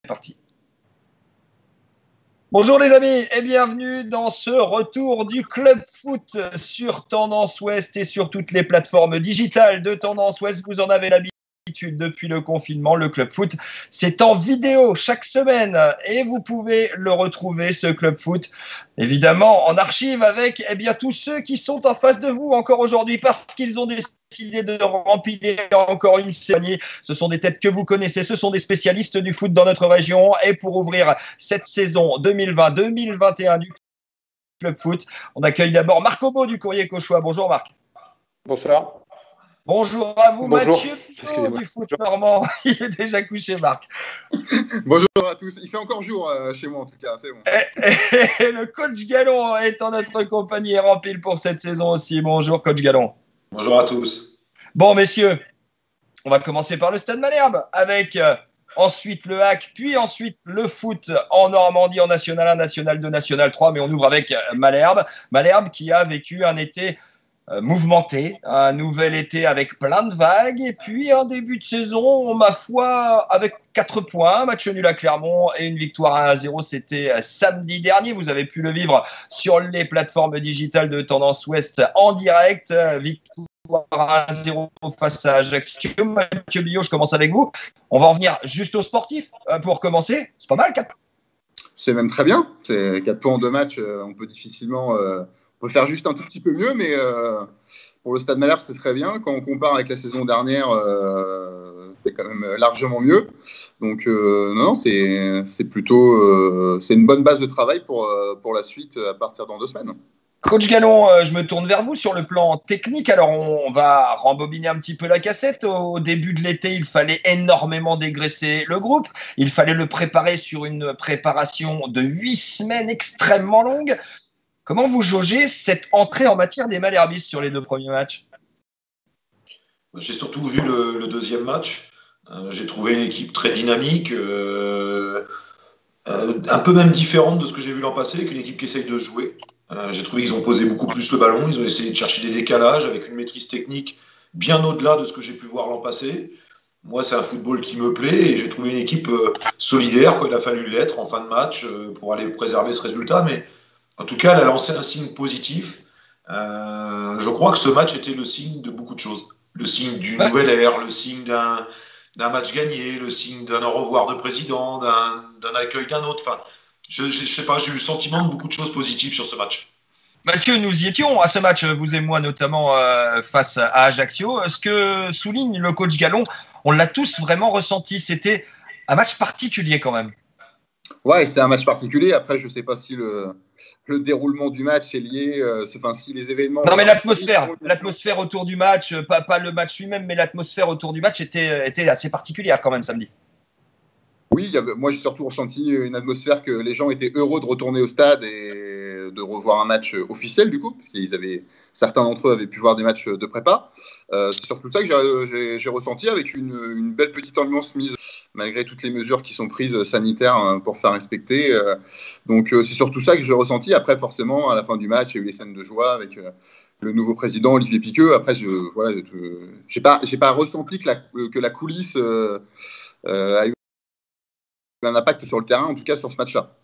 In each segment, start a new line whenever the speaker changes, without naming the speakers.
Parti. Bonjour les amis et bienvenue dans ce retour du Club Foot sur Tendance Ouest et sur toutes les plateformes digitales de Tendance Ouest. Vous en avez l'habitude depuis le confinement. Le Club Foot, c'est en vidéo chaque semaine et vous pouvez le retrouver, ce Club Foot, évidemment en archive avec tous ceux qui sont en face de vous encore aujourd'hui parce qu'ils ont décidé de remplir encore une cérémonie. Ce sont des têtes que vous connaissez, ce sont des spécialistes du foot dans notre région. Et pour ouvrir cette saison 2020-2021 du Club Foot, on accueille d'abord Marc Aubeau du Courrier Cauchois. Bonjour Marc.
Bonsoir.
Bonjour à vous.
Bonjour.
Mathieu Pitot du Foot Normand. Il est déjà couché, Marc.
Bonjour à tous. Il fait encore jour chez moi en tout cas, c'est bon.
Et le coach Gallon est en notre compagnie et rempile pour cette saison aussi. Bonjour coach Gallon.
Bonjour à tous.
Bon messieurs, on va commencer par le Stade Malherbe avec ensuite le HAC, puis ensuite le foot en Normandie en National 1, National 2, National 3. Mais on ouvre avec Malherbe. Malherbe qui a vécu un été mouvementé, un nouvel été avec plein de vagues et puis un début de saison, ma foi, avec 4 points, match nul à Clermont et une victoire 1-0, c'était samedi dernier. Vous avez pu le vivre sur les plateformes digitales de Tendance Ouest en direct. Victoire 1-0 face à Ajaccio. Mathieu Billot, je commence avec vous. On va en venir juste aux sportifs pour commencer. C'est pas mal, 4 points.
C'est même très bien. C'est 4 points en 2 matchs. On peut difficilement... On peut faire juste un tout petit peu mieux, mais pour le Stade Malherbe, c'est très bien. Quand on compare avec la saison dernière, c'est quand même largement mieux. Donc, non, c'est plutôt... c'est une bonne base de travail pour la suite à partir dans 2 semaines.
Coach Gallon, je me tourne vers vous sur le plan technique. Alors, on va rembobiner un petit peu la cassette. Au début de l'été, il fallait énormément dégraisser le groupe. Il fallait le préparer sur une préparation de 8 semaines extrêmement longue. Comment vous jaugez cette entrée en matière des Malherbistes sur les 2 premiers matchs ?
J'ai surtout vu le deuxième match. J'ai trouvé une équipe très dynamique, un peu même différente de ce que j'ai vu l'an passé, qu'une équipe qui essaye de jouer. J'ai trouvé qu'ils ont posé beaucoup plus le ballon, ils ont essayé de chercher des décalages avec une maîtrise technique bien au-delà de ce que j'ai pu voir l'an passé. Moi, c'est un football qui me plaît et j'ai trouvé une équipe solidaire quand il a fallu l'être en fin de match pour aller préserver ce résultat. Mais en tout cas, elle a lancé un signe positif. Je crois que ce match était le signe de beaucoup de choses. Le signe du nouvel ère, le signe d'un match gagné, le signe d'un au revoir de président, d'un accueil d'un autre. Enfin, je sais pas, j'ai eu le sentiment de beaucoup de choses positives sur ce match.
Mathieu, nous y étions à ce match, vous et moi notamment, face à Ajaccio. Ce que souligne le coach Gallon, on l'a tous vraiment ressenti. C'était un match particulier quand même.
Ouais, c'est un match particulier. Après, je ne sais pas si le déroulement du match est lié, si les événements...
Non, mais l'atmosphère autour du match, pas le match lui-même, mais l'atmosphère autour du match était assez particulière quand même samedi.
Oui, moi j'ai surtout ressenti une atmosphère que les gens étaient heureux de retourner au stade et de revoir un match officiel du coup, parce certains d'entre eux avaient pu voir des matchs de prépa. C'est surtout ça que j'ai ressenti avec une belle petite ambiance mise malgré toutes les mesures qui sont prises sanitaires pour faire respecter. Donc c'est surtout ça que j'ai ressenti. Après forcément, à la fin du match, il y a eu les scènes de joie avec le nouveau président Olivier Piqueux. Après, j'ai pas ressenti que la coulisse a eu un impact sur le terrain, en tout cas sur ce match-là.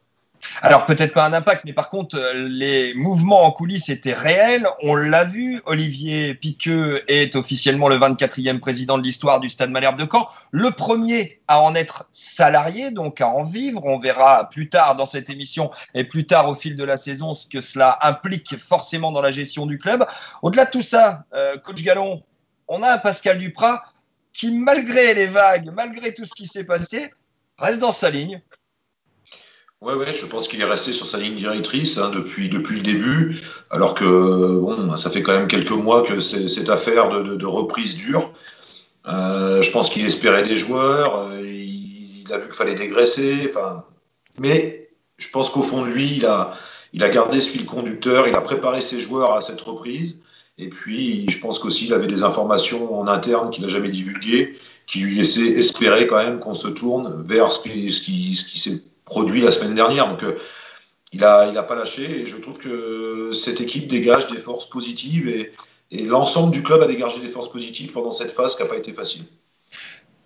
Alors peut-être pas un impact, mais par contre les mouvements en coulisses étaient réels. On l'a vu, Olivier Piqueux est officiellement le 24e président de l'histoire du Stade Malherbe de Caen, le premier à en être salarié, donc à en vivre. On verra plus tard dans cette émission et plus tard au fil de la saison ce que cela implique forcément dans la gestion du club. Au-delà de tout ça, coach Gallon, on a un Pascal Duprat qui, malgré les vagues, malgré tout ce qui s'est passé, reste dans sa ligne.
Ouais, je pense qu'il est resté sur sa ligne directrice depuis le début, alors que ça fait quand même quelques mois que cette affaire de reprise dure. Je pense qu'il espérait des joueurs, il a vu qu'il fallait dégraisser, mais je pense qu'au fond de lui, il a gardé ce fil conducteur, il a préparé ses joueurs à cette reprise, et puis je pense qu'aussi il avait des informations en interne qu'il n'a jamais divulguées, qui lui laissaient espérer quand même qu'on se tourne vers ce qui s'est produit la semaine dernière. Donc il a pas lâché et je trouve que cette équipe dégage des forces positives et l'ensemble du club a dégagé des forces positives pendant cette phase qui n'a pas été facile.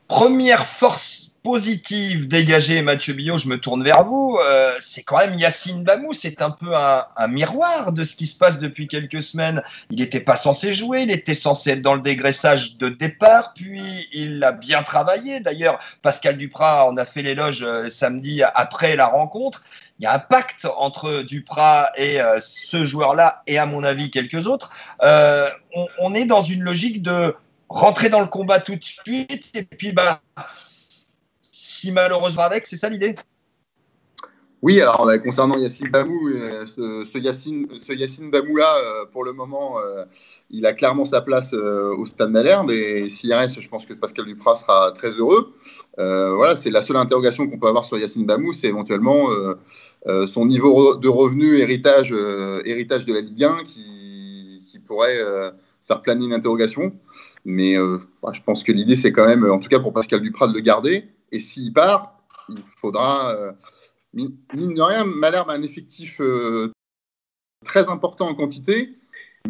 Première force positive dégagée, Mathieu Billot, je me tourne vers vous. C'est quand même Yacine Bamou, c'est un peu un miroir de ce qui se passe depuis quelques semaines. Il n'était pas censé jouer, il était censé être dans le dégraissage de départ, puis il a bien travaillé. D'ailleurs, Pascal Duprat en a fait l'éloge samedi après la rencontre. Il y a un pacte entre Duprat et ce joueur-là, et à mon avis quelques autres. On est dans une logique de rentrer dans le combat tout de suite, et puis si malheureusement avec, c'est ça l'idée?
Oui, alors concernant Yacine Bamou, ce Yacine Bamou-là, pour le moment, il a clairement sa place au Stade Malherbe, et s'il reste, je pense que Pascal Duprat sera très heureux. Voilà, c'est la seule interrogation qu'on peut avoir sur Yacine Bamou, c'est éventuellement son niveau de revenu, héritage de la Ligue 1 qui pourrait faire planer une interrogation. Mais je pense que l'idée, c'est quand même, en tout cas pour Pascal Duprat, de le garder. Et s'il part, il faudra, mine de rien, Malherbe a un effectif très important en quantité,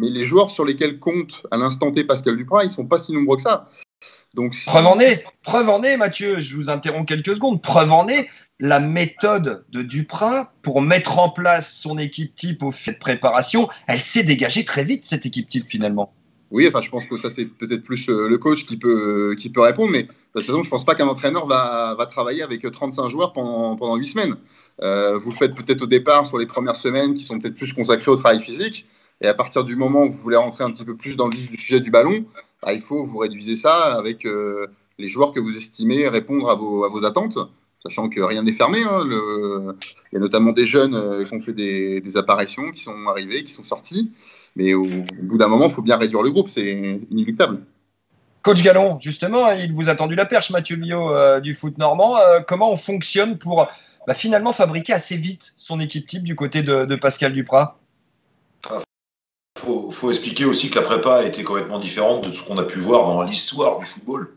mais les joueurs sur lesquels compte à l'instant T Pascal Duprat, ils ne sont pas si nombreux que ça. Donc,
preuve en est, Mathieu, je vous interromps quelques secondes. Preuve en est, la méthode de Duprat pour mettre en place son équipe type au fait de préparation, elle s'est dégagée très vite, cette équipe type, finalement.
Oui, enfin, je pense que ça, c'est peut-être plus le coach qui peut répondre, mais de toute façon, je ne pense pas qu'un entraîneur va travailler avec 35 joueurs pendant 8 semaines. Vous le faites peut-être au départ sur les premières semaines qui sont peut-être plus consacrées au travail physique, et à partir du moment où vous voulez rentrer un petit peu plus dans le vif du sujet du ballon, il faut vous réduisez ça avec les joueurs que vous estimez répondre à vos attentes, sachant que rien n'est fermé. Hein, il y a notamment des jeunes qui ont fait des apparitions, qui sont arrivés, qui sont sortis. Mais au bout d'un moment, il faut bien réduire le groupe, c'est inéluctable.
Coach Gallon, justement, il vous a tendu la perche, Mathieu Billot du foot normand. Comment on fonctionne pour finalement fabriquer assez vite son équipe type du côté de Pascal Duprat?
Faut expliquer aussi que la prépa a été complètement différente de ce qu'on a pu voir dans l'histoire du football.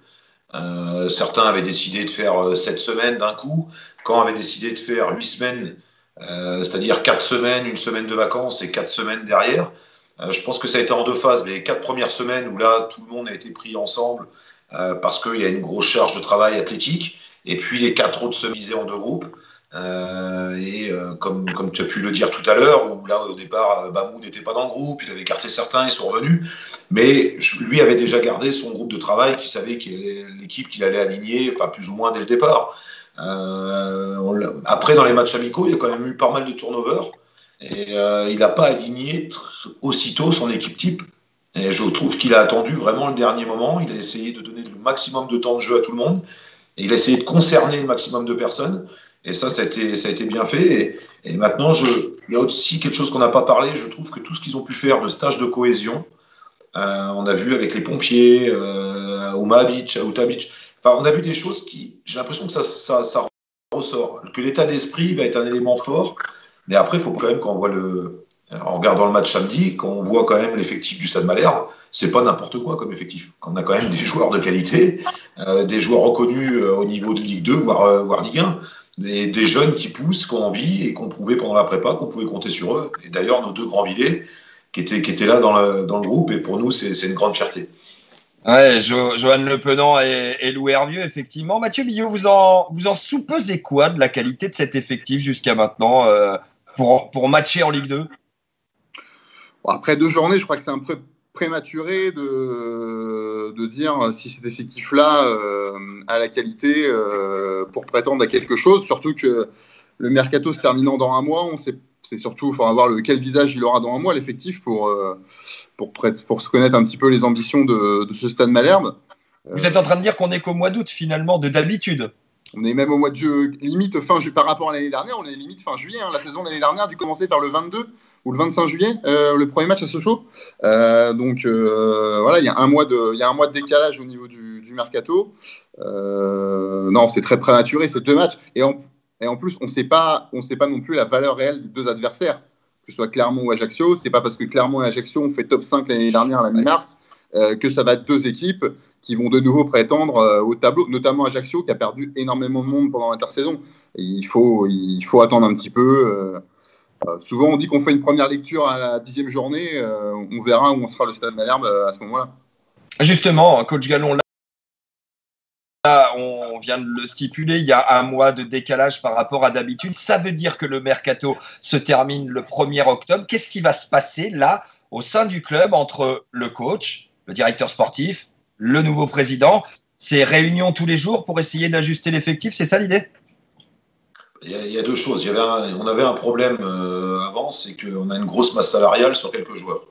Certains avaient décidé de faire 7 semaines d'un coup, Caen avait décidé de faire 8 semaines, c'est-à-dire 4 semaines, une semaine de vacances et 4 semaines derrière. Je pense que ça a été en 2 phases. Les 4 premières semaines où là, tout le monde a été pris ensemble parce qu'il y a une grosse charge de travail athlétique. Et puis les 4 autres semaines divisées en 2 groupes. Comme tu as pu le dire tout à l'heure, où là au départ, Bamou n'était pas dans le groupe, il avait écarté certains, ils sont revenus. Mais lui avait déjà gardé son groupe de travail, qui savait que l'équipe qu'il allait aligner, enfin plus ou moins dès le départ. Après, dans les matchs amicaux, il y a quand même eu pas mal de turnover. Et il n'a pas aligné aussitôt son équipe type. Et je trouve qu'il a attendu vraiment le dernier moment. Il a essayé de donner le maximum de temps de jeu à tout le monde. Et il a essayé de concerner le maximum de personnes. Et ça a été bien fait. Et maintenant, il y a aussi quelque chose qu'on n'a pas parlé. Je trouve que tout ce qu'ils ont pu faire de stage de cohésion, on a vu avec les pompiers, à Omaha Beach, à Utah Beach. Enfin, on a vu des choses qui, j'ai l'impression que ça ressort. Que l'état d'esprit va être un élément fort. Mais après, il faut quand même qu'on voit en regardant le match samedi, qu'on voit quand même l'effectif du Stade Malherbe, c'est pas n'importe quoi comme effectif. On a quand même des joueurs de qualité, des joueurs reconnus au niveau de Ligue 2, voire Ligue 1, des jeunes qui poussent, qui ont envie et qu'on prouvait pendant la prépa qu'on pouvait compter sur eux. Et d'ailleurs, nos 2 grands Villers qui étaient là dans le groupe, et pour nous, c'est une grande fierté.
Ouais, Johan Le Penant et Lou Hervieux, effectivement. Mathieu Billot, vous en soupesez quoi de la qualité de cet effectif jusqu'à maintenant pour matcher en Ligue 2?
Bon, après 2 journées, je crois que c'est un peu prématuré de dire si cet effectif-là a la qualité pour prétendre à quelque chose, surtout que le mercato se terminant dans 1 mois, c'est surtout, il faudra voir quel visage il aura dans 1 mois, l'effectif, pour se connaître un petit peu les ambitions de ce Stade Malherbe.
Vous êtes en train de dire qu'on est qu'au mois d'août, finalement, d'habitude.
On est même au mois de juillet, limite fin juillet, par rapport à l'année dernière, on est limite fin juillet. Hein. La saison de l'année dernière a dû commencer vers le 22 ou le 25 juillet, le premier match à Sochaux. Donc voilà, il y a un mois de décalage au niveau du mercato. Non, c'est très prématuré, ces 2 matchs. Et en plus, on ne sait pas non plus la valeur réelle des 2 adversaires, que ce soit Clermont ou Ajaccio. C'est pas parce que Clermont et Ajaccio ont fait top 5 l'année dernière à la mi-mars que ça va être 2 équipes qui vont de nouveau prétendre au tableau, notamment Ajaccio qui a perdu énormément de monde pendant l'intersaison. Et il faut attendre un petit peu. Souvent, on dit qu'on fait une première lecture à la 10e journée. On verra où on sera le Stade Malherbe à ce moment-là.
Justement, coach Gallon, là, on vient de le stipuler, il y a un mois de décalage par rapport à d'habitude. Ça veut dire que le mercato se termine le 1er octobre. Qu'est-ce qui va se passer là, au sein du club, entre le coach, le directeur sportif, le nouveau président? C'est réunion tous les jours pour essayer d'ajuster l'effectif, c'est ça l'idée?
Il y a deux choses. On avait un problème avant, c'est qu'on a une grosse masse salariale sur quelques joueurs.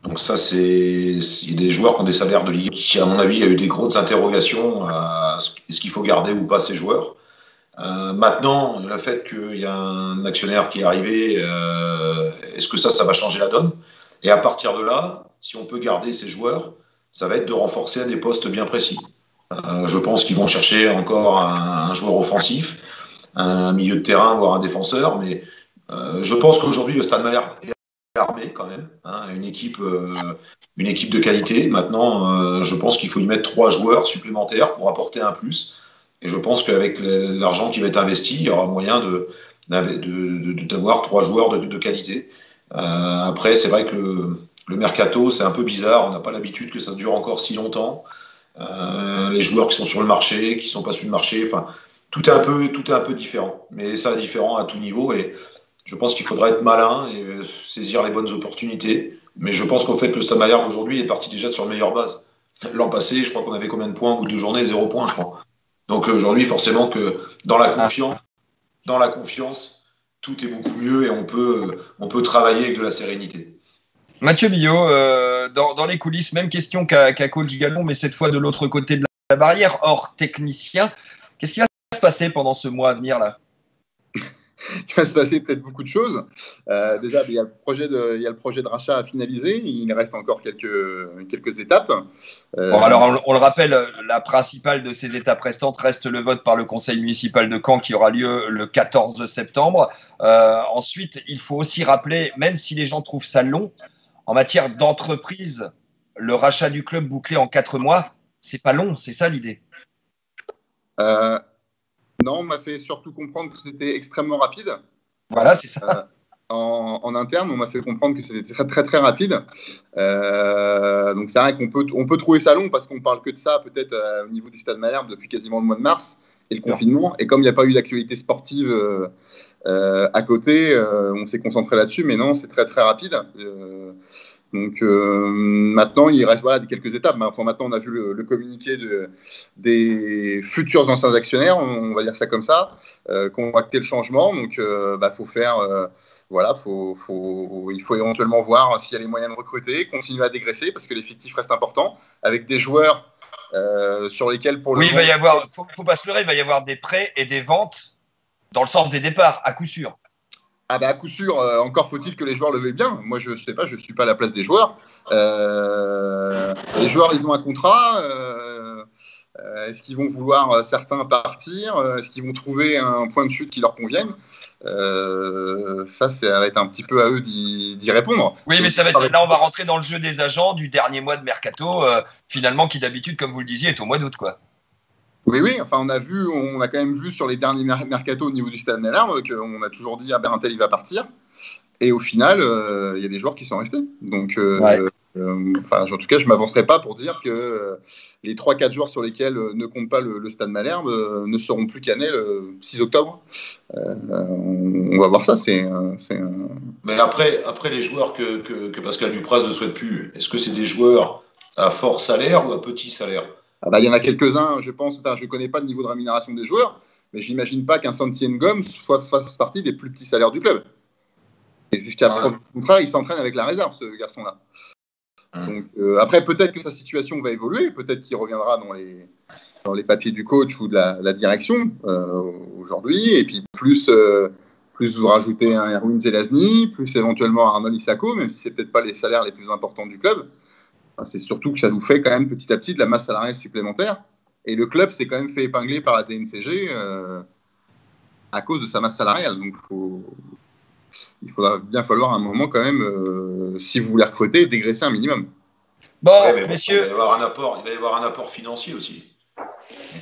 Donc ça, il y a des joueurs qui ont des salaires de Ligue 1 qui, à mon avis, il y a eu des grosses interrogations à est-ce qu'il faut garder ou pas ces joueurs. Maintenant, le fait qu'il y a un actionnaire qui est arrivé, est-ce que ça va changer la donne? Et à partir de là, si on peut garder ces joueurs, ça va être de renforcer à des postes bien précis. Je pense qu'ils vont chercher encore un joueur offensif, un milieu de terrain, voire un défenseur, mais je pense qu'aujourd'hui, le Stade Malherbe est armé quand même, hein, une équipe de qualité. Maintenant, je pense qu'il faut y mettre 3 joueurs supplémentaires pour apporter un plus. Et je pense qu'avec l'argent qui va être investi, il y aura moyen d'avoir 3 joueurs de qualité. Après, c'est vrai que le mercato, c'est un peu bizarre. On n'a pas l'habitude que ça dure encore si longtemps. Les joueurs qui sont sur le marché, qui ne sont pas sur le marché, enfin, tout est un peu différent. Mais ça, différent à tout niveau. Et je pense qu'il faudra être malin et saisir les bonnes opportunités. Mais je pense qu'en fait, le Stade Malherbe aujourd'hui est parti déjà sur meilleure base. L'an passé, je crois qu'on avait combien de points au bout de 2 journées? 0 points, je crois. Donc aujourd'hui, forcément que dans la confiance, tout est beaucoup mieux et on peut travailler avec de la sérénité.
Mathieu Billot, dans les coulisses, même question qu'à Coach Gallon, mais cette fois de l'autre côté de la barrière, hors technicien. Qu'est-ce qui va se passer pendant ce mois à venir là?
Il va se passer peut-être beaucoup de choses. Déjà, il y a le projet de rachat à finaliser. Il reste encore quelques étapes.
Bon, alors, on le rappelle, la principale de ces étapes restantes reste le vote par le conseil municipal de Caen qui aura lieu le 14 septembre. Ensuite, il faut aussi rappeler, même si les gens trouvent ça long, en matière d'entreprise, le rachat du club bouclé en 4 mois, c'est pas long, c'est ça l'idée?
Non, on m'a fait surtout comprendre que c'était extrêmement rapide.
Voilà, c'est ça.
En interne, on m'a fait comprendre que c'était très, très, très rapide. Donc, c'est vrai qu'on peut trouver ça long parce qu'on parle que de ça, peut-être au niveau du Stade Malherbe depuis quasiment le mois de mars et le confinement. Et comme il n'y a pas eu d'actualité sportive à côté, on s'est concentré là-dessus. Mais non, c'est très, très rapide. Donc maintenant, il reste quelques étapes. Enfin, maintenant, on a vu le communiqué des futurs anciens actionnaires, on va dire ça comme ça, qui ont acté le changement. Donc, faut faire, il faut éventuellement voir s'il y a les moyens de recruter, continuer à dégraisser parce que l'effectif reste important, avec des joueurs sur lesquels pour le
moment, il va y avoir, faut pas se leurrer, il va y avoir des prêts et des ventes dans le sens des départs, à coup sûr.
À coup sûr, encore faut-il que les joueurs le veuillent bien. Moi, je ne sais pas, je ne suis pas à la place des joueurs. Les joueurs, ils ont un contrat. Est-ce qu'ils vont vouloir certains partir? Est-ce qu'ils vont trouver un point de chute qui leur convienne? Ça va être un petit peu à eux d'y répondre.
Oui, mais ça va être, là, on va rentrer dans le jeu des agents du dernier mois de mercato, finalement, qui d'habitude, comme vous le disiez, est au mois d'août, quoi.
Oui, enfin on a quand même vu sur les derniers mercatos au niveau du Stade Malherbe qu'on a toujours dit un tel il va partir, et au final il y a des joueurs qui sont restés. Donc en tout cas je m'avancerai pas pour dire que les 3-4 joueurs sur lesquels ne compte pas le Stade Malherbe ne seront plus cannés le 6 octobre. On va voir ça.
Mais après les joueurs que Pascal Dupraz ne souhaite plus, est-ce que c'est des joueurs à fort salaire ou à petit salaire?
Il y en a quelques-uns, je pense. Enfin, je ne connais pas le niveau de rémunération des joueurs, mais j'imagine pas qu'un Santi Ngom fasse partie des plus petits salaires du club. Et jusqu'à prendre le contrat, il s'entraîne avec la réserve, ce garçon-là. Donc, après, peut-être que sa situation va évoluer, peut-être qu'il reviendra dans les papiers du coach ou de la direction aujourd'hui, et puis plus vous rajoutez un Erwin Zelazny, plus éventuellement un Arnold Issako, même si c'est peut-être pas les salaires les plus importants du club. C'est surtout que ça nous fait quand même petit à petit de la masse salariale supplémentaire. Et le club s'est quand même fait épingler par la DNCG à cause de sa masse salariale. Donc il faudra bien falloir à un moment quand même, si vous voulez recruter, dégraisser un minimum.
Bon, messieurs.
Il va y avoir un apport financier aussi.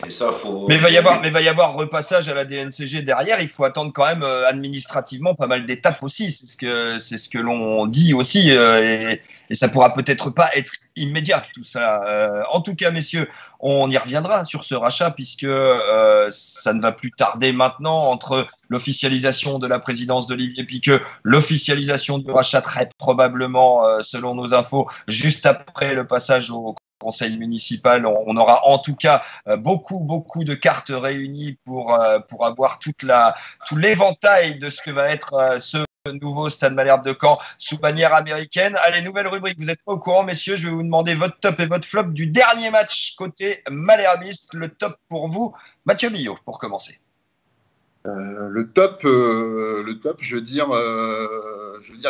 Et ça, faut.
Mais il va y avoir repassage à la DNCG derrière. Il faut attendre quand même administrativement pas mal d'étapes aussi. C'est ce que l'on dit aussi. Et ça pourra peut-être pas être immédiat tout ça. En tout cas, messieurs, on y reviendra sur ce rachat puisque ça ne va plus tarder maintenant entre l'officialisation de la présidence d'Olivier Piqueux, l'officialisation du rachat très probablement, selon nos infos, juste après le passage au conseil municipal. On aura en tout cas beaucoup de cartes réunies pour avoir tout l'éventail de ce que va être ce nouveau Stade Malherbe de Caen sous bannière américaine. Allez, nouvelle rubrique, vous n'êtes pas au courant, messieurs, je vais vous demander votre top et votre flop du dernier match côté malherbiste. Le top pour vous, Mathieu Billot, pour commencer.
Le top, je veux dire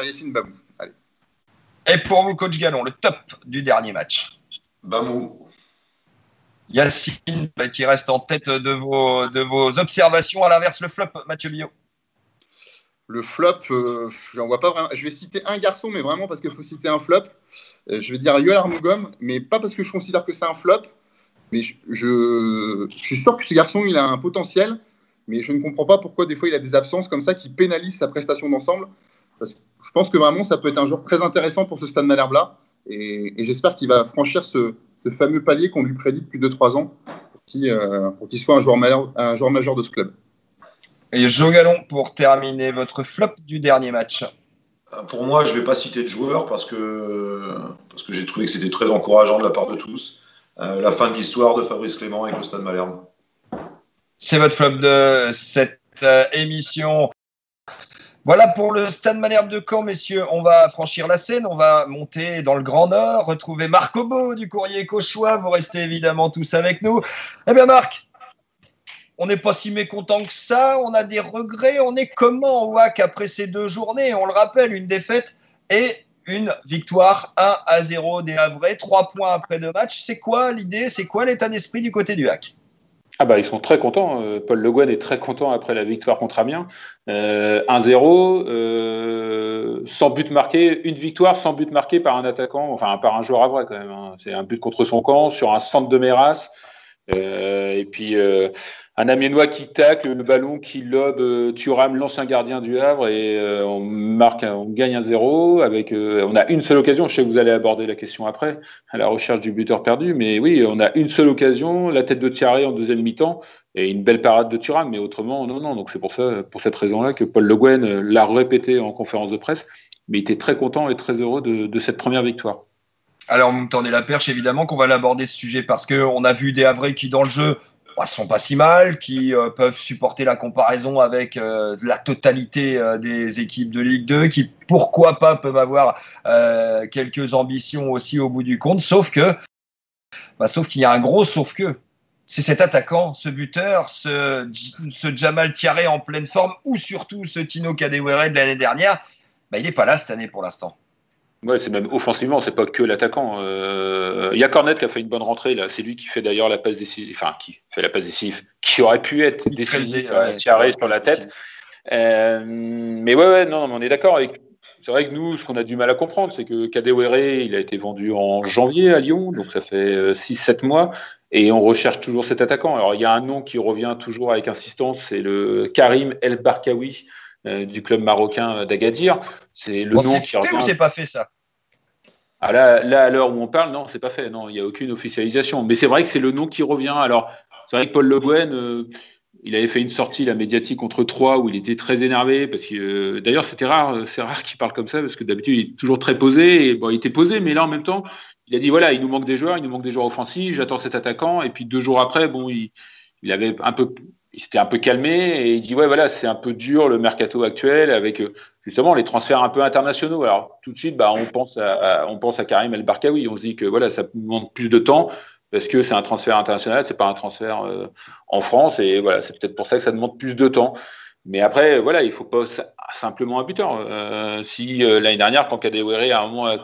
Yacine Bamou. Allez.
Et pour vous, coach Gallon, le top du dernier match.
Bamou.
Yacine, qui reste en tête de vos observations. À l'inverse, le flop, Mathieu Billot.
Le flop, j'en vois pas vraiment. Je vais citer un garçon, mais vraiment parce qu'il faut citer un flop. Je vais dire Yoel Armougom, mais pas parce que je considère que c'est un flop, mais je suis sûr que ce garçon, il a un potentiel, mais je ne comprends pas pourquoi des fois il a des absences comme ça qui pénalisent sa prestation d'ensemble. Parce que je pense que vraiment, ça peut être un joueur très intéressant pour ce Stade Malherbe-là. Et j'espère qu'il va franchir ce fameux palier qu'on lui prédit depuis 2-3 ans pour qu'il soit un joueur majeur de ce club.
Et Jo Gallon, pour terminer votre flop du dernier match.
Pour moi, je ne vais pas citer de joueurs parce que j'ai trouvé que c'était très encourageant de la part de tous. La fin de l'histoire de Fabrice Clément avec le Stade Malherbe.
C'est votre flop de cette émission. Voilà pour le Stade Malherbe de Caen, messieurs. On va franchir la Seine, on va monter dans le Grand Nord, retrouver Marc Obo du Courrier Cauchois. Vous restez évidemment tous avec nous. Eh bien, Marc, on n'est pas si mécontent que ça. On a des regrets. On est comment au WAC après ces 2 journées? On le rappelle, une défaite et une victoire 1-0 des Havrais, 3 points après 2 matchs. C'est quoi l'idée? C'est quoi l'état d'esprit du côté du WAC?
Ah bah ils sont très contents. Paul Le Guen est très content après la victoire contre Amiens. 1-0, sans but marqué, une victoire sans but marqué par un attaquant, enfin par un joueur havrais quand même. Hein. C'est un but contre son camp sur un centre de Méras. Et puis un Amiénois qui tacle, le ballon qui lobe Thuram, l'ancien gardien du Havre, et on gagne 1-0 avec. On a une seule occasion. Je sais que vous allez aborder la question après, à la recherche du buteur perdu, mais oui, on a une seule occasion, la tête de Thierry en deuxième mi-temps et une belle parade de Thuram, mais autrement non. Donc c'est pour cette raison-là que Paul Le Guen l'a répété en conférence de presse, mais il était très content et très heureux de cette première victoire.
Alors, vous me tendez la perche, évidemment, qu'on va l'aborder ce sujet parce qu'on a vu des Havrais qui, dans le jeu, sont pas si mal, qui peuvent supporter la comparaison avec la totalité des équipes de Ligue 2, qui, pourquoi pas, peuvent avoir quelques ambitions aussi au bout du compte, sauf qu'il y a un gros sauf que. C'est cet attaquant, ce buteur, ce Jamal Thiaré en pleine forme, ou surtout ce Tino Kadewere de l'année dernière, il n'est pas là cette année pour l'instant.
Ouais, c'est même offensivement, c'est pas que l'attaquant. Il y a Cornet qui a fait une bonne rentrée là. C'est lui qui fait d'ailleurs la passe décisive, qui fait la passe décisive, qui aurait pu être décisive, Thierry sur la tête. Mais non, on est d'accord. C'est vrai que nous, ce qu'on a du mal à comprendre, c'est que Kadewere, il a été vendu en janvier à Lyon, donc ça fait 6-7 mois, et on recherche toujours cet attaquant. Alors il y a un nom qui revient toujours avec insistance, c'est le Karim El Barkaoui. Du club marocain d'Agadir. C'est le nom qui revient.
C'est fait ou c'est pas fait ça?
Ah là, à l'heure où on parle, non, c'est pas fait. Non, il n'y a aucune officialisation. Mais c'est vrai que c'est le nom qui revient. Alors, c'est vrai que Paul Le Guen, il avait fait une sortie la médiatique contre Troyes où il était très énervé parce que d'ailleurs c'est rare qu'il parle comme ça parce que d'habitude il est toujours très posé. Et bon, il était posé, mais là en même temps, il a dit voilà, il nous manque des joueurs offensifs. J'attends cet attaquant. Et puis 2 jours après, bon, il s'était un peu calmé et il dit ouais voilà c'est un peu dur le mercato actuel avec justement les transferts un peu internationaux. Alors tout de suite on pense à Karim El Barkaoui, on se dit que voilà ça demande plus de temps parce que c'est un transfert international, c'est pas un transfert en France et voilà c'est peut-être pour ça que ça demande plus de temps. Mais après voilà il faut pas simplement un buteur. Si l'année dernière quand Kadewere à un moment a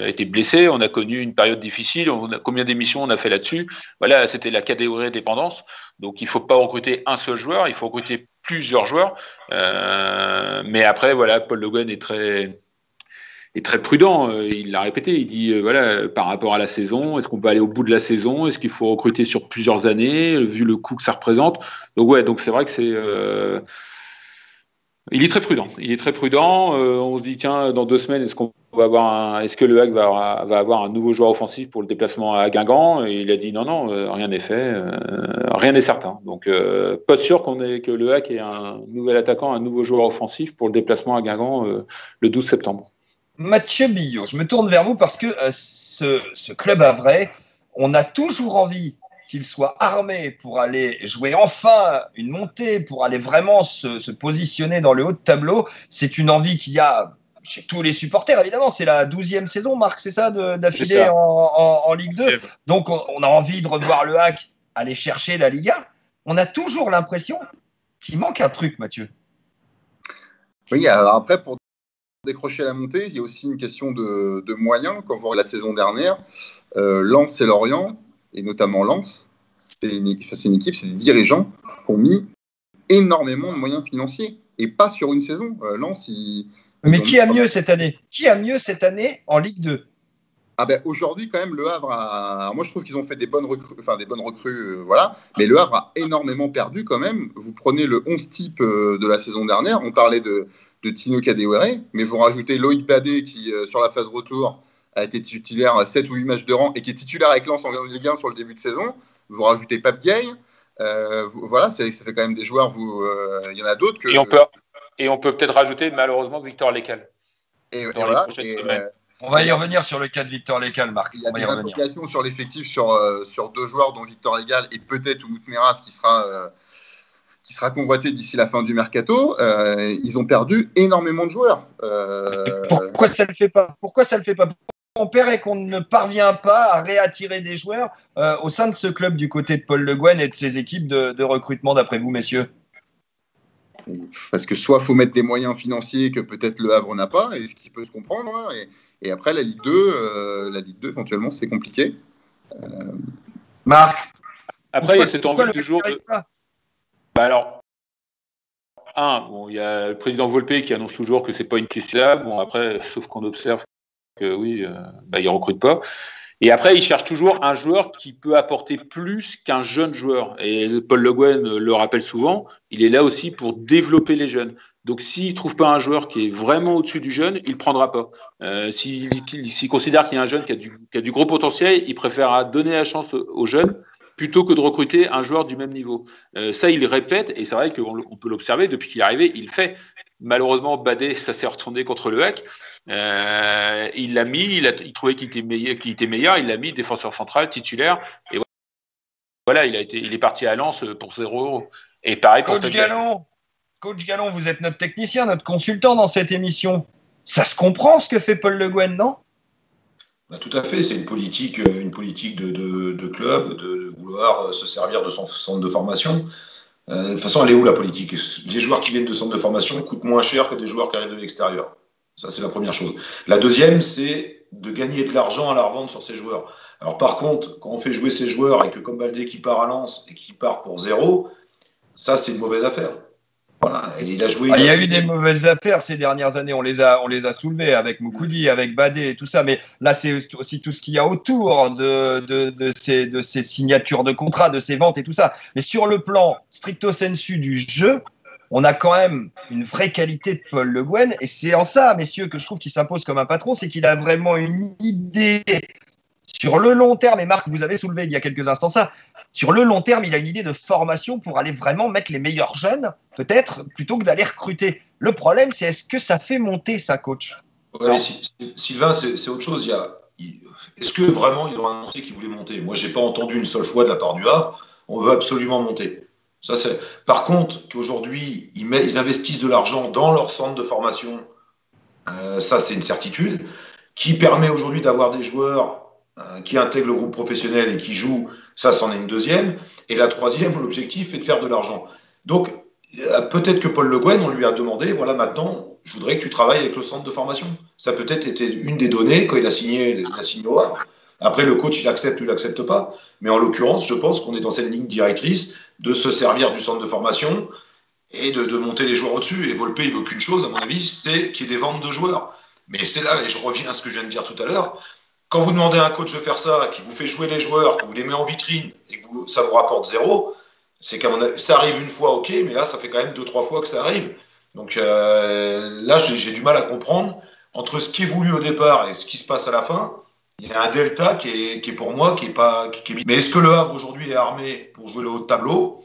été blessé, on a connu une période difficile. Combien d'émissions on a fait là-dessus? Voilà c'était la Kadewere dépendance. Donc, il ne faut pas recruter un seul joueur, il faut recruter plusieurs joueurs. Mais après, voilà, Paul Le Guen est est très prudent. Il l'a répété. Il dit voilà, par rapport à la saison, est-ce qu'on peut aller au bout de la saison? Est-ce qu'il faut recruter sur plusieurs années, vu le coût que ça représente? Donc c'est vrai que c'est. Il est très prudent. On se dit tiens, dans 2 semaines, est-ce que Le Hague va avoir un nouveau joueur offensif pour le déplacement à Guingamp? Et il a dit non, rien n'est fait, rien n'est certain. Donc pas sûr que Le Hague ait un nouvel attaquant, un nouveau joueur offensif pour le déplacement à Guingamp le 12 septembre.
Mathieu Billot, je me tourne vers vous parce que ce club havrais, on a toujours envie qu'il soit armé pour aller jouer enfin une montée, pour aller vraiment se positionner dans le haut de tableau. C'est une envie qu'il y a chez tous les supporters, évidemment. C'est la 12e saison, Marc, c'est ça, d'affilée en Ligue 2. Donc, on a envie de revoir Le Hague aller chercher la Liga. On a toujours l'impression qu'il manque un truc, Mathieu.
Oui, alors après, pour décrocher la montée, il y a aussi une question de moyens. Quand vous voyez la saison dernière, Lens et Lorient, et notamment Lens, c'est une équipe, c'est des dirigeants qui ont mis énormément de moyens financiers, et pas sur une saison. Lens,
mais qui a mieux cette année? Qui a mieux cette année en Ligue 2?
Aujourd'hui, quand même, Le Havre alors moi, je trouve qu'ils ont fait des bonnes recrues, voilà. Mais Le Havre a énormément perdu quand même. Vous prenez le 11 type de la saison dernière. On parlait de Tino Kadewere, mais vous rajoutez Loïc Badet qui, sur la phase retour, a été titulaire 7 ou 8 matchs de rang et qui est titulaire avec Lens en Ligue 1 sur le début de saison. Vous rajoutez Pape Gay. Voilà, ça fait quand même des joueurs. Il y en a d'autres que.
Et on peut peut-être rajouter malheureusement Victor Lécal.
Et voilà.
On va y revenir sur le cas de Victor Lécal, Marc.
Il y a des implications sur l'effectif sur 2 joueurs, dont Victor Lécal et peut-être Oumout Meras, qui sera convoité d'ici la fin du mercato. Ils ont perdu énormément de joueurs.
Pourquoi ça le fait pas? Pourquoi on perd et qu'on ne parvient pas à réattirer des joueurs au sein de ce club du côté de Paul Le Guen et de ses équipes de recrutement, d'après vous, messieurs?
Parce que soit il faut mettre des moyens financiers que peut-être Le Havre n'a pas, et ce qui peut se comprendre, hein, et après la Ligue 2, éventuellement, c'est compliqué.
Marc,
après, il y a cette envie toujours de. Alors, il y a le président Volpe qui annonce toujours que c'est pas une question. Bon, après, sauf qu'on observe que oui, il recrute pas. Et après, il cherche toujours un joueur qui peut apporter plus qu'un jeune joueur. Et Paul Le Guen le rappelle souvent, il est là aussi pour développer les jeunes. Donc, s'il ne trouve pas un joueur qui est vraiment au-dessus du jeune, il ne le prendra pas. S'il considère qu'il y a un jeune qui a du gros potentiel, il préférera donner la chance aux jeunes plutôt que de recruter un joueur du même niveau. Ça, il le répète, et c'est vrai qu'on peut l'observer, depuis qu'il est arrivé, il le fait. Malheureusement, Badet, ça s'est retourné contre Le Hague. Il l'a mis, il trouvait qu'il était meilleur, il l'a mis défenseur central, titulaire, et voilà, il est parti à Lens pour 0 €. Et pareil pour
Coach Gallon, vous êtes notre technicien, notre consultant dans cette émission. Ça se comprend ce que fait Paul Le Guen, non?
Tout à fait, c'est une politique de club, de vouloir se servir de son centre de formation. De toute façon, elle est où la politique? Les joueurs qui viennent de centre de formation coûtent moins cher que des joueurs qui arrivent de l'extérieur. Ça, c'est la première chose. La deuxième, c'est de gagner de l'argent à la revente sur ces joueurs. Alors, par contre, quand on fait jouer ces joueurs et que comme Baldé qui part à Lens et qui part pour 0, ça, c'est une mauvaise affaire. Voilà. Et il a joué.
Il y a eu des mauvaises affaires ces dernières années. On les a soulevées avec Moukoudi, avec Badé et tout ça. Mais là, c'est aussi tout ce qu'il y a autour de ces signatures de contrats, de ces ventes et tout ça. Mais sur le plan stricto sensu du jeu, on a quand même une vraie qualité de Paul Le Guen. Et c'est en ça, messieurs, que je trouve qu'il s'impose comme un patron. C'est qu'il a vraiment une idée sur le long terme. Et Marc, vous avez soulevé il y a quelques instants ça. Sur le long terme, il a une idée de formation pour aller vraiment mettre les meilleurs jeunes, peut-être, plutôt que d'aller recruter. Le problème, c'est est-ce que ça fait monter ça, coach?
Ouais, Sylvain, c'est autre chose. Est-ce que vraiment ils ont annoncé qu'ils voulaient monter? Moi, je n'ai pas entendu une seule fois de la part du Havre. On veut absolument monter. Ça, par contre, qu'aujourd'hui, ils investissent de l'argent dans leur centre de formation, ça, c'est une certitude, qui permet aujourd'hui d'avoir des joueurs qui intègrent le groupe professionnel et qui jouent. Ça, c'en est une deuxième. Et la troisième, l'objectif est de faire de l'argent. Donc, peut-être que Paul Le Guen, on lui a demandé, voilà, maintenant, je voudrais que tu travailles avec le centre de formation. Ça a peut-être été une des données quand il a signé au Havre. Après, le coach, il accepte ou il n'accepte pas. Mais en l'occurrence, je pense qu'on est dans cette ligne directrice de se servir du centre de formation et de monter les joueurs au-dessus. Et Volpe, il veut qu'une chose, à mon avis, c'est qu'il y ait des ventes de joueurs. Mais c'est là, et je reviens à ce que je viens de dire tout à l'heure, quand vous demandez à un coach de faire ça, qui vous fait jouer les joueurs, que vous les met en vitrine et que ça vous rapporte zéro, c'est qu'à mon avis, ça arrive une fois, ok, mais là, ça fait quand même 2-3 fois que ça arrive. Donc là, j'ai du mal à comprendre entre ce qui est voulu au départ et ce qui se passe à la fin. Il y a un delta qui est pour moi qui est pas. Mais est-ce que le Havre aujourd'hui est armé pour jouer le haut de tableau?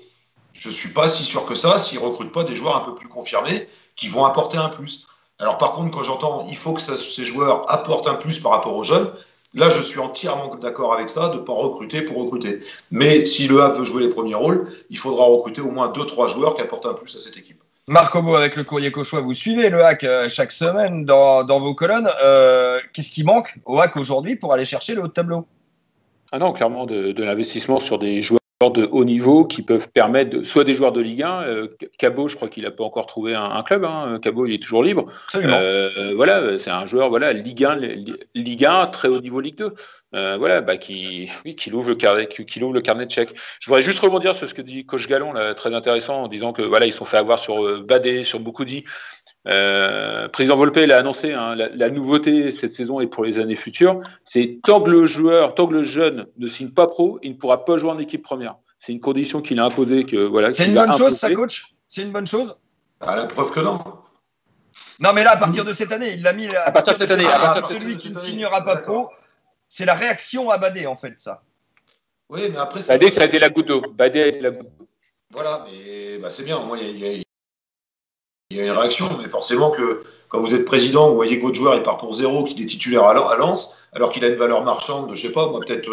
Je ne suis pas si sûr que ça s'ils ne recrutent pas des joueurs un peu plus confirmés qui vont apporter un plus. Alors par contre, quand j'entends il faut que ces joueurs apportent un plus par rapport aux jeunes, là je suis entièrement d'accord avec ça, de ne pas recruter pour recruter. Mais si le Havre veut jouer les premiers rôles, il faudra recruter au moins 2-3 joueurs qui apportent un plus à cette équipe.
Marc Obo avec le Courrier Cauchois, vous suivez le HAC chaque semaine dans vos colonnes. Qu'est-ce qui manque au HAC aujourd'hui pour aller chercher le haut de tableau?
Ah non, clairement de l'investissement sur des joueurs de haut niveau qui peuvent permettre, soit des joueurs de Ligue 1, Cabot, je crois qu'il n'a pas encore trouvé un club, hein. Cabot, il est toujours libre. Voilà, c'est un joueur Ligue 1, très haut niveau Ligue 2. Qui ouvre le carnet de chèques. Je voudrais juste rebondir sur ce que dit Coach Gallon, là, très intéressant, en disant que ils sont fait avoir sur Badé, sur Boukoudi. Président Volpe l'a annoncé, hein, la nouveauté cette saison et pour les années futures, c'est tant que le jeune ne signe pas pro, il ne pourra pas jouer en équipe première. C'est une condition qu'il a imposée.
C'est une bonne chose, ça, coach? C'est une bonne chose?
La preuve que non.
Non, mais là, à partir de cette année, il l'a mis.
À partir de cette année,
celui qui ne signera pas pro, c'est la réaction à Badé, en fait, ça.
Oui, mais après.
Badé, ça a été la goutte d'eau.
Voilà, mais c'est bien. Moi, il y a une réaction, mais forcément que quand vous êtes président, vous voyez que votre joueur il part pour zéro, qu'il est titulaire à Lens, alors qu'il a une valeur marchande de, je sais pas, moi, peut-être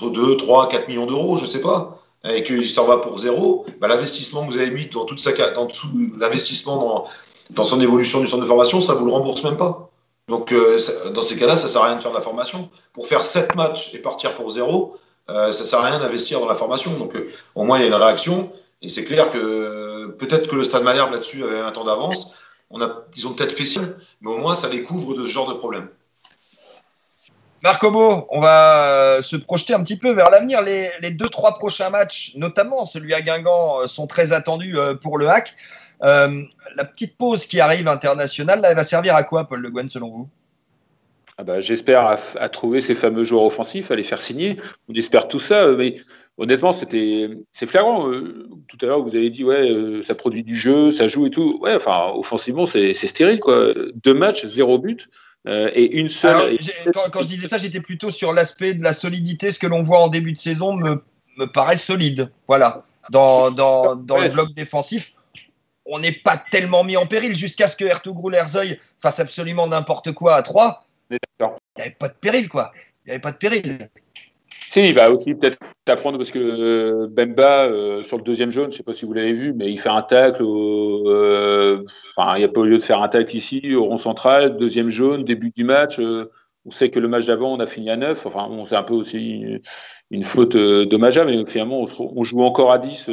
2, 3, 4 millions d'euros, je sais pas, et qu'il s'en va pour zéro, l'investissement que vous avez mis dans l'investissement dans son évolution du centre de formation, ça vous le rembourse même pas. Donc dans ces cas-là, ça sert à rien de faire de la formation. Pour faire 7 matchs et partir pour zéro, ça sert à rien d'investir dans la formation. Donc au moins il y a une réaction. Et c'est clair que peut-être que le Stade Malherbe là-dessus avait un temps d'avance. Ils ont peut-être fait ça, mais au moins ça les couvre de ce genre de problème.
Marc Obo, on va se projeter un petit peu vers l'avenir. Les 2-3 prochains matchs, notamment celui à Guingamp, sont très attendus pour le HAC. La petite pause qui arrive internationale, là, elle va servir à quoi, Paul Le Guen, selon vous?
J'espère à trouver ces fameux joueurs offensifs, à les faire signer. On espère tout ça, mais honnêtement, c'est flagrant. Tout à l'heure, vous avez dit, ça produit du jeu, ça joue et tout. Ouais, enfin, offensivement, c'est stérile, quoi. 2 matchs, 0 but, et une seule.
Alors, quand je disais ça, j'étais plutôt sur l'aspect de la solidité. Ce que l'on voit en début de saison me paraît solide. Voilà. Dans le bloc défensif, on n'est pas tellement mis en péril jusqu'à ce que Ertugrul Ersoy fasse absolument n'importe quoi à 3. Il n'y avait pas de péril, quoi. Il n'y avait pas de péril.
Si, il va aussi peut-être t'apprendre parce que Bemba, sur le deuxième jaune, je ne sais pas si vous l'avez vu, mais il fait un tacle. Il n'y a pas lieu de faire un tacle ici, au rond central, deuxième jaune, début du match. On sait que le match d'avant, on a fini à 9. Enfin, c'est un peu aussi une faute dommageable, mais finalement, on joue encore à 10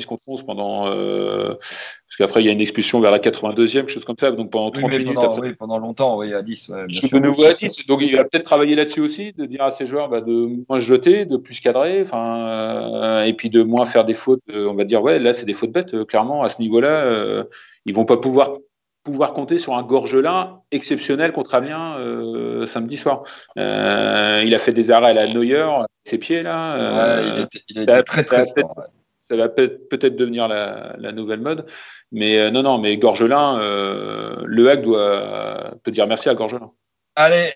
contre 11 pendant. Parce qu'après, il y a une expulsion vers la 82e, quelque chose comme ça. Donc pendant 30 minutes.
Pendant longtemps, à 10. Ouais,
je de nouveau à 10. Donc il va peut-être travailler là-dessus aussi, de dire à ses joueurs de moins jeter, de plus cadrer, et puis de moins faire des fautes. On va dire, là, c'est des fautes bêtes, clairement, à ce niveau-là. Ils vont pas pouvoir compter sur un Gorgelin exceptionnel contre Amiens samedi soir. Il a fait des arrêts à la Neuer, ses pieds, là.
Il a été très, très fort.
Ça va peut-être devenir la nouvelle mode. Mais non, mais Gorgelin, le HAC peut dire merci à Gorgelin.
Allez,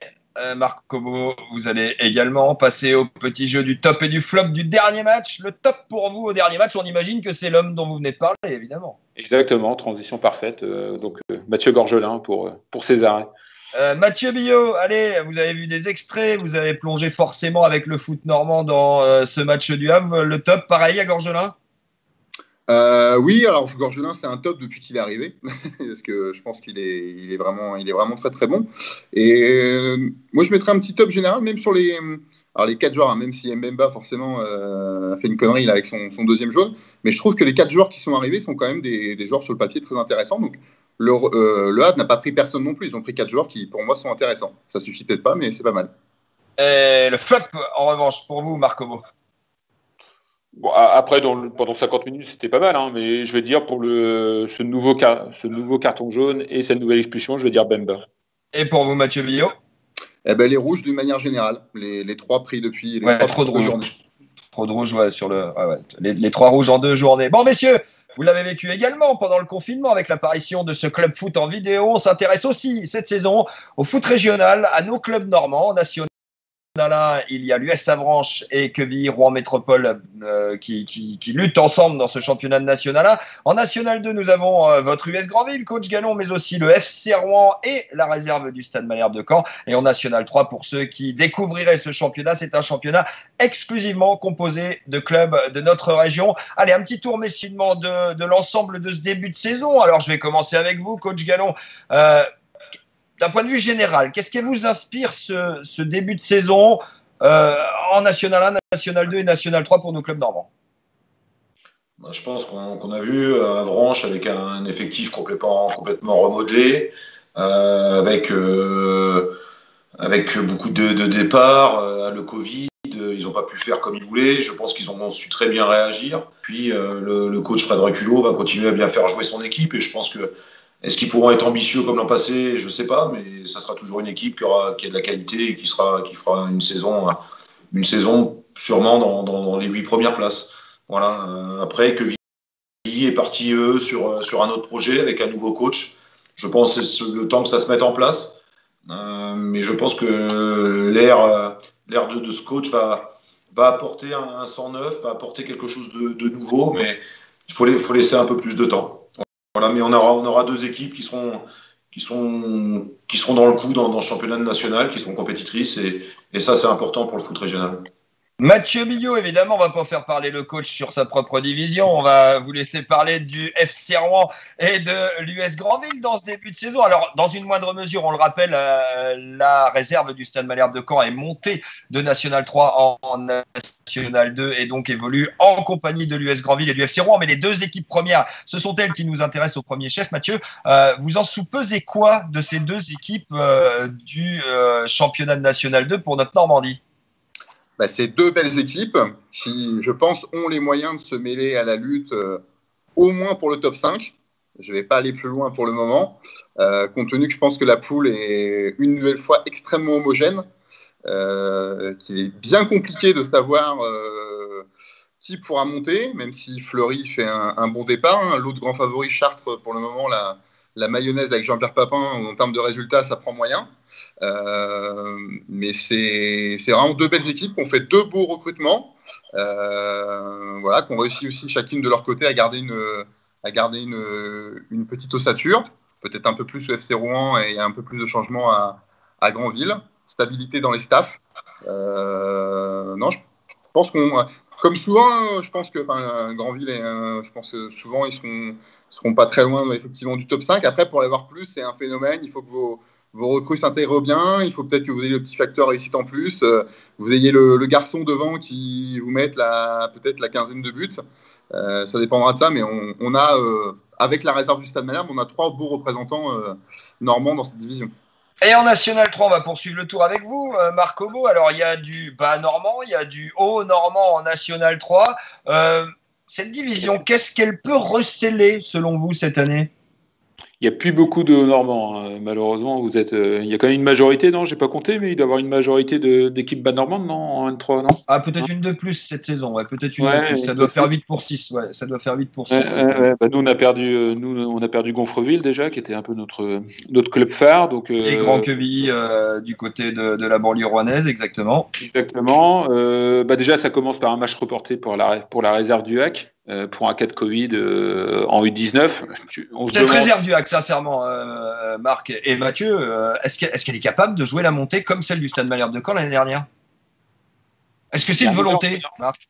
Marc Obo, vous allez également passer au petit jeu du top et du flop du dernier match. Le top pour vous au dernier match, on imagine que c'est l'homme dont vous venez de parler, évidemment.
Exactement, transition parfaite. Donc Mathieu Gorgelin pour ses arrêts.
Mathieu Billot, allez, vous avez vu des extraits, vous avez plongé forcément avec le foot normand dans ce match du Havre. Le top, pareil à Gorgelin?
Oui, alors Gorgelin, c'est un top depuis qu'il est arrivé, parce que je pense qu'il est vraiment très très bon. Et moi, je mettrais un petit top général, même sur les 4 joueurs, hein, même si Mbemba forcément a fait une connerie là, avec son deuxième jaune, mais je trouve que les 4 joueurs qui sont arrivés sont quand même des joueurs sur le papier très intéressants. Donc le Havre n'a pas pris personne non plus, ils ont pris 4 joueurs qui pour moi sont intéressants. Ça suffit peut-être pas, mais c'est pas mal.
Et le flop, en revanche, pour vous, Marc Obo?
Bon, après, pendant 50 minutes, c'était pas mal, hein, mais je vais dire pour ce nouveau carton jaune et cette nouvelle expulsion, je vais dire Bemba.
Et pour vous, Mathieu Billot?
Eh ben, les rouges d'une manière générale, les 3 pris depuis les 3
trop de rouges.
journées.
Trop de rouges, sur le. Les 3 rouges en 2 journées. Bon, messieurs, vous l'avez vécu également pendant le confinement avec l'apparition de ce club foot en vidéo. On s'intéresse aussi cette saison au foot régional, à nos clubs normands, nationaux. Il y a l'US Avranches et Quevilly Rouen Métropole qui luttent ensemble dans ce championnat de National 1. En National 2, nous avons votre US Granville, coach Gallon, mais aussi le FC Rouen et la réserve du Stade Malherbe de Caen. Et en National 3, pour ceux qui découvriraient ce championnat, c'est un championnat exclusivement composé de clubs de notre région. Allez, un petit tour, messieurs, de l'ensemble de ce début de saison. Alors, je vais commencer avec vous, coach Gallon. D'un point de vue général, qu'est-ce qui vous inspire ce début de saison en National 1, National 2 et National 3 pour nos clubs normands?
Je pense qu'on a vu Avranches avec un effectif complètement remodelé, avec beaucoup de départs, le Covid. Ils n'ont pas pu faire comme ils voulaient. Je pense qu'ils ont su très bien réagir. Puis le coach Fred Reculot va continuer à bien faire jouer son équipe. Et je pense que est-ce qu'ils pourront être ambitieux comme l'an passé? Je ne sais pas, mais ça sera toujours une équipe qui a de la qualité et qui fera une saison sûrement dans les 8 premières places. Voilà. Après, Quevilly est parti sur un autre projet avec un nouveau coach. Je pense que c'est le temps que ça se mette en place. Mais je pense que l'ère de ce coach va apporter un sang neuf, va apporter quelque chose de nouveau, mais il faut laisser un peu plus de temps. Voilà, mais on aura 2 équipes qui seront dans le coup dans le championnat national, qui seront compétitrices, et ça, c'est important pour le foot régional.
Mathieu Billot, évidemment, on va pas faire parler le coach sur sa propre division. On va vous laisser parler du FC Rouen et de l'US Granville dans ce début de saison. Alors, dans une moindre mesure, on le rappelle, la réserve du Stade Malherbe de Caen est montée de National 3 en National 2 et donc évolue en compagnie de l'US Granville et du FC Rouen. Mais les 2 équipes premières, ce sont elles qui nous intéressent au premier chef. Mathieu, vous en soupesez quoi de ces 2 équipes du championnat de National 2 pour notre Normandie?
C'est 2 belles équipes qui, je pense, ont les moyens de se mêler à la lutte, au moins pour le top 5. Je ne vais pas aller plus loin pour le moment, compte tenu que je pense que la poule est une nouvelle fois extrêmement homogène, qu'il est bien compliqué de savoir qui pourra monter, même si Fleury fait un bon départ. L'autre grand favori, Chartres, pour le moment, la mayonnaise avec Jean-Pierre Papin, en termes de résultats, ça prend moyen. Mais c'est vraiment 2 belles équipes qui ont fait 2 beaux recrutements, qui ont réussi aussi chacune de leur côté à garder une petite ossature, peut-être un peu plus au FC Rouen et un peu plus de changement à Granville, stabilité dans les staffs. Je pense comme souvent, je pense que Granville, je pense que souvent ils seront pas très loin effectivement du top 5. Après, pour l'avoir plus, c'est un phénomène. Il faut que vos recrues s'intègrent bien, il faut peut-être que vous ayez le petit facteur réussite en plus, vous ayez le garçon devant qui vous mette peut-être la quinzaine de buts, ça dépendra de ça, mais on a, avec la réserve du Stade Malherbe, on a 3 beaux représentants normands dans cette division.
Et en National 3, on va poursuivre le tour avec vous, Marc Obo. Alors, il y a du bas normand, il y a du haut normand en National 3. Cette division, qu'est-ce qu'elle peut recéler, selon vous, cette année?
Il n'y a plus beaucoup de Normands, hein. Malheureusement. Il y a quand même une majorité, non? J'ai pas compté, mais il doit y avoir une majorité d'équipes bas normandes, non? En N3, non?
Ah, peut-être une de plus cette saison, peut-être une de plus. Ça doit faire 8 pour 6, ça doit faire 8 pour 6.
Nous, on a perdu Gonfreville, déjà, qui était un peu notre club phare. Donc,
et Grand Quevilly, du côté de la banlieue rouennaise, exactement.
Exactement. Déjà, ça commence par un match reporté pour la réserve du HAC. Pour un cas de Covid en U19.
Cette réserve du HAC, sincèrement, Marc et Mathieu, est-ce qu'elle est capable de jouer la montée comme celle du Stade Malherbe de Caen l'année dernière? Est-ce que c'est une volonté, Marc?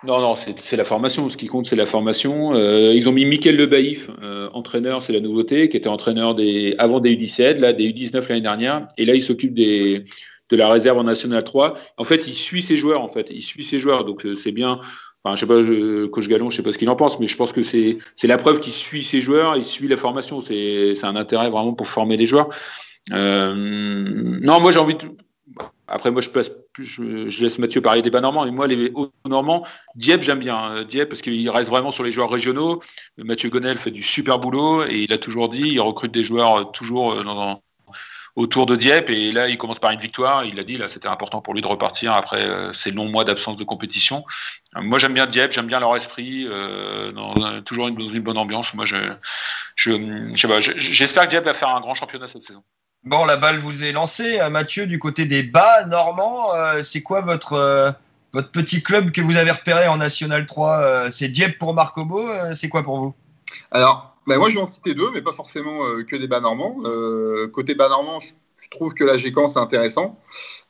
Non, c'est la formation. Ce qui compte, c'est la formation. Ils ont mis Mickaël Le Baïf, entraîneur, c'est la nouveauté, qui était entraîneur avant des U17, là, des U19 l'année dernière. Et là, il s'occupe de la réserve en National 3. En fait, il suit ses joueurs. Donc, c'est bien. Enfin, je sais pas, coach Gallon, je sais pas ce qu'il en pense, mais je pense que c'est la preuve qu'il suit ses joueurs, il suit la formation. C'est un intérêt vraiment pour former les joueurs. Non, moi j'ai envie de. Après, moi je laisse Mathieu parler des bas normands, mais moi les hauts normands, Dieppe j'aime bien. Dieppe parce qu'il reste vraiment sur les joueurs régionaux. Mathieu Gonel fait du super boulot et il a toujours dit, il recrute des joueurs toujours autour de Dieppe. Et là, il commence par une victoire. Il l'a dit, là, c'était important pour lui de repartir après ces longs mois d'absence de compétition. Moi, j'aime bien Dieppe, j'aime bien leur esprit, toujours dans une bonne ambiance. Moi, j'espère que Dieppe va faire un grand championnat cette saison.
Bon, la balle vous est lancée. Mathieu, du côté des bas normands, c'est quoi votre petit club que vous avez repéré en National 3? C'est Dieppe pour Marcobo, c'est quoi pour vous?
Alors, moi je vais en citer deux, mais pas forcément que des bas normands. Côté bas normand, je trouve que la Gécamp c'est intéressant.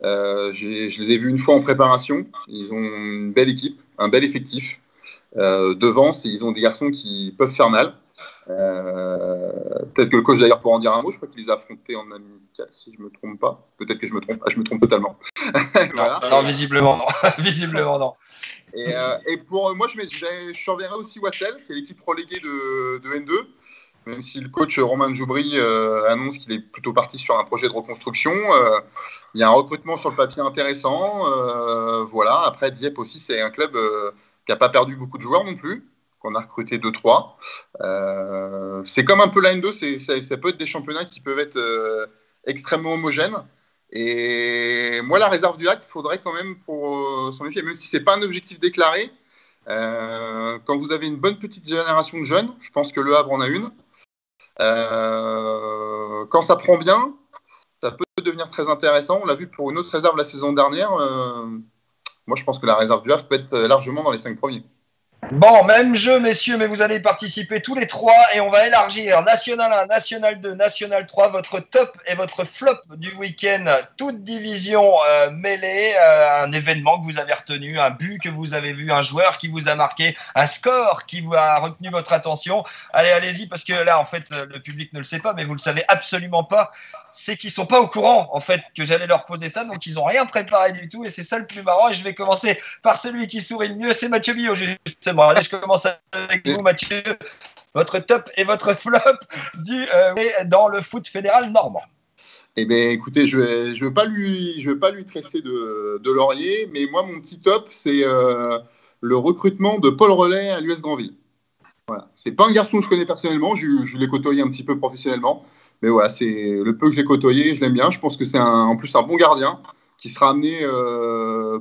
Je les ai vus une fois en préparation. Ils ont une belle équipe, un bel effectif. Devant, ils ont des garçons qui peuvent faire mal. Peut-être que le coach d'ailleurs pourra en dire un mot. Je crois qu'il les a affrontés en amical, si je ne me trompe pas. Peut-être que je me trompe. Je me trompe totalement.
Voilà. Non, visiblement non. Visiblement non.
Et pour moi, je surveillerai aussi Wassel, qui est l'équipe reléguée de N2. Même si le coach Romain Djoubri annonce qu'il est plutôt parti sur un projet de reconstruction. Il y a un recrutement sur le papier intéressant. Voilà. Après, Dieppe aussi, c'est un club qui n'a pas perdu beaucoup de joueurs non plus, qu'on a recruté 2-3. C'est comme un peu la N2, ça peut être des championnats qui peuvent être extrêmement homogènes. Et moi, la réserve du HAC, il faudrait quand même pour s'en méfier, même si ce n'est pas un objectif déclaré. Quand vous avez une bonne petite génération de jeunes, je pense que Le Havre en a une. Quand ça prend bien, ça peut devenir très intéressant. On l'a vu pour une autre réserve la saison dernière. Moi, je pense que la réserve du Havre peut être largement dans les 5 premiers.
Bon, même jeu, messieurs, mais vous allez participer tous les trois et on va élargir National 1, National 2, National 3, votre top et votre flop du week-end, toute division mêlée, un événement que vous avez retenu, un but que vous avez vu, un joueur qui vous a marqué, un score qui vous a retenu votre attention. Allez-y, parce que là, en fait, le public ne le sait pas, mais vous le savez absolument pas. C'est qu'ils sont pas au courant, en fait, que j'allais leur poser ça, donc ils ont rien préparé du tout et c'est ça le plus marrant. Et je vais commencer par celui qui sourit le mieux, c'est Mathieu Billot, justement. Allez, je commence avec vous, Mathieu. Votre top et votre flop dans le foot fédéral normand.
Eh bien, écoutez, je ne veux pas lui tresser de laurier, mais moi, mon petit top, c'est le recrutement de Paul Relais à l'US Granville. Voilà. C'est pas un garçon que je connais personnellement, je l'ai côtoyé un petit peu professionnellement, mais voilà, c'est le peu que je l'ai côtoyé, je l'aime bien. Je pense que c'est en plus un bon gardien qui sera amené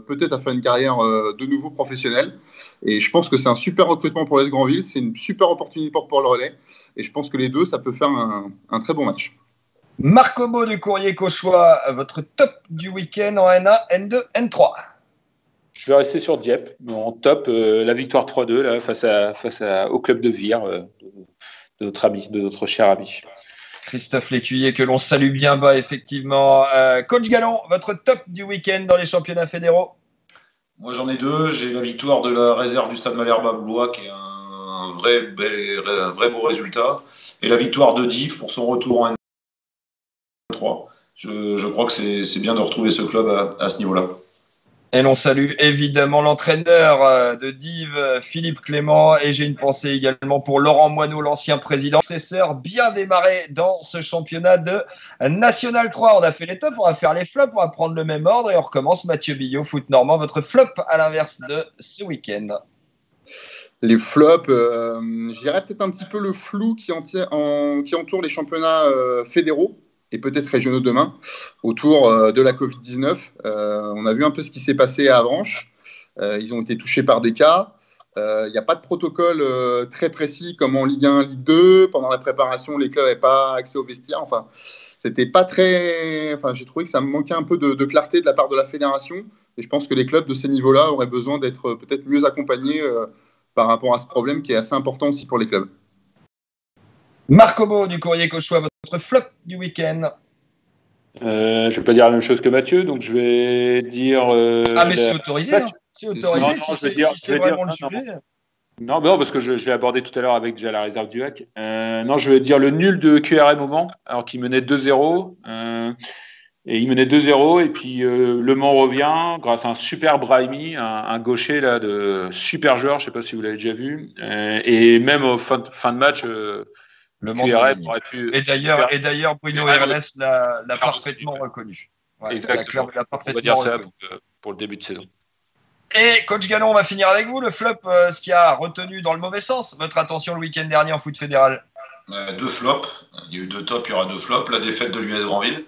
peut-être à faire une carrière de nouveau professionnelle. Et je pense que c'est un super recrutement pour l'US Granville, c'est une super opportunité pour Paul Relais. Et je pense que les deux, ça peut faire un très bon match.
Marc Obo du Courrier Cauchois, votre top du week-end en N1, N2, N3.
Je vais rester sur Dieppe. En top, la victoire 3-2 là, face au club de Vire, de notre cher ami.
Christophe Lécuyer, que l'on salue bien bas, effectivement. Coach Gallon, votre top du week-end dans les championnats fédéraux?
Moi, j'en ai deux. J'ai la victoire de la réserve du Stade Malherbe à Blois, qui est un vrai beau résultat. Et la victoire de Div pour son retour en N3. Je crois que c'est bien de retrouver ce club à ce niveau-là.
Et l'on salue évidemment l'entraîneur de Div, Philippe Clément, et j'ai une pensée également pour Laurent Moineau, l'ancien président. Successeur bien démarré dans ce championnat de National 3. On a fait les tops, on va faire les flops, on va prendre le même ordre et on recommence. Mathieu Billot, foot normand, votre flop à l'inverse de ce week-end.
Les flops, je dirais peut-être un petit peu le flou qui entoure les championnats fédéraux et peut-être régionaux demain, autour de la Covid-19. On a vu un peu ce qui s'est passé à Avranches. Ils ont été touchés par des cas. Il n'y a pas de protocole très précis comme en Ligue 1, Ligue 2. Pendant la préparation, les clubs n'avaient pas accès aux vestiaires. Enfin, c'était pas très... Enfin, j'ai trouvé que ça me manquait un peu de clarté de la part de la fédération. Et je pense que les clubs de ces niveaux-là auraient besoin d'être peut-être mieux accompagnés par rapport à ce problème qui est assez important aussi pour les clubs.
Marc Obo du Courrier Cauchois, votre flop du week-end.
Je ne vais pas dire la même chose que Mathieu, donc je vais dire...
mais c'est autorisé, hein. C'est autorisé, c'est vraiment le sujet.
Non, parce que je l'ai abordé tout à l'heure avec déjà la réserve du HAC. Non, je vais dire le nul de QRM au Mans, alors qu'il menait 2-0. Et il menait 2-0, et puis Le Mans revient grâce à un super Brahimi, un gaucher là, de super joueur, je ne sais pas si vous l'avez déjà vu. Et même au fin de match...
Le QRM aurait pu. Et d'ailleurs, Bruno Herles l'a parfaitement reconnu.
Ouais, exactement. On va dire ça pour le début de saison.
Et coach Gallon, on va finir avec vous. Le flop, ce qui a retenu dans le mauvais sens votre attention le week-end dernier en foot fédéral.
Deux flops. Il y a eu deux tops, il y aura deux flops. La défaite de l'US Granville.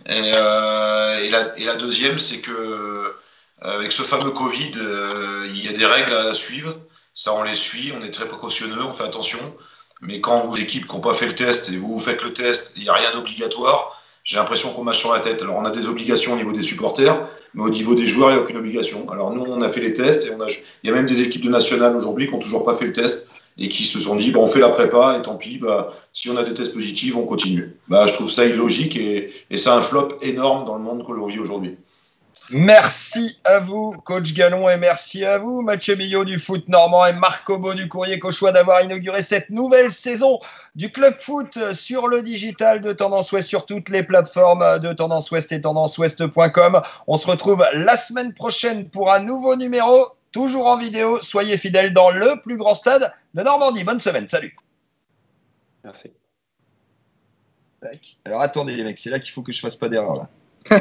Et la deuxième, c'est que avec ce fameux Covid, il y a des règles à suivre. Ça, on les suit, on est très précautionneux, on fait attention. Mais quand vous, équipes qui n'ont pas fait le test et vous faites le test, il n'y a rien d'obligatoire. J'ai l'impression qu'on marche sur la tête. Alors, on a des obligations au niveau des supporters, mais au niveau des joueurs, il n'y a aucune obligation. Alors, nous, on a fait les tests et il y a même des équipes de nationales aujourd'hui qui n'ont toujours pas fait le test et qui se sont dit, bah, on fait la prépa et tant pis, bah, si on a des tests positifs, on continue. Bah, je trouve ça illogique et c'est un flop énorme dans le monde que l'on vit aujourd'hui.
Merci à vous, coach Gallon, et merci à vous, Mathieu Billot du Foot Normand et Marc Cobot du Courrier Cauchois d'avoir inauguré cette nouvelle saison du Club Foot sur le digital de Tendance Ouest, sur toutes les plateformes de Tendance Ouest et tendanceouest.com. On se retrouve la semaine prochaine pour un nouveau numéro, toujours en vidéo. Soyez fidèles dans le plus grand stade de Normandie. Bonne semaine, salut.
Merci.
Alors attendez les mecs, c'est là qu'il faut que je fasse pas d'erreur là.